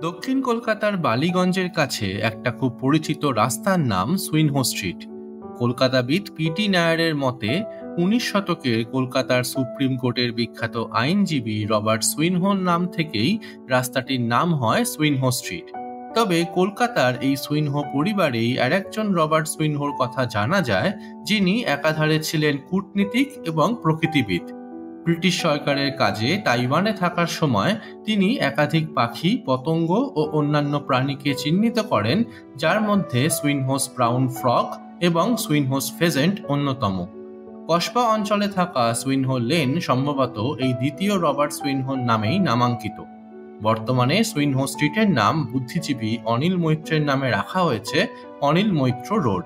দক্ষিণ কলকাতার বালিগঞ্জের কাছে একটা খুব পরিচিত রাস্তার নাম সুইনহো স্ট্রিট। কলকাতাবিদ পিটি নায়ারের মতে 19 শতকের কলকাতার সুপ্রিম কোর্টের বিখ্যাত আইনজীবী রবার্ট সুইনহোর নাম থেকেই রাস্তাটির নাম হয় সুইনহো স্ট্রিট। তবে কলকাতার এই সুইনহো পরিবারেই আরেকজন রবার্ট সুইনহোর কথা জানা যায়, যিনি একাধারে ছিলেন কূটনীতিক এবং প্রকৃতিবিদ। ব্রিটিশ সরকারের কাজে তাইওয়ানে থাকার সময় তিনি একাধিক পাখি, পতঙ্গ ও অন্যান্য প্রাণীকে চিহ্নিত করেন, যার মধ্যে সুইনহোস ব্রাউন ফ্রগ এবং সুইনহোস ফেজেন্ট অন্যতম। কসবা অঞ্চলে থাকা সুইনহো লেন সম্ভবত এই দ্বিতীয় রবার্ট সুইনহোর নামেই নামাঙ্কিত। বর্তমানে সুইনহো স্ট্রিটের নাম বুদ্ধিজীবী অনিল মৈত্রের নামে রাখা হয়েছে অনিল মৈত্র রোড।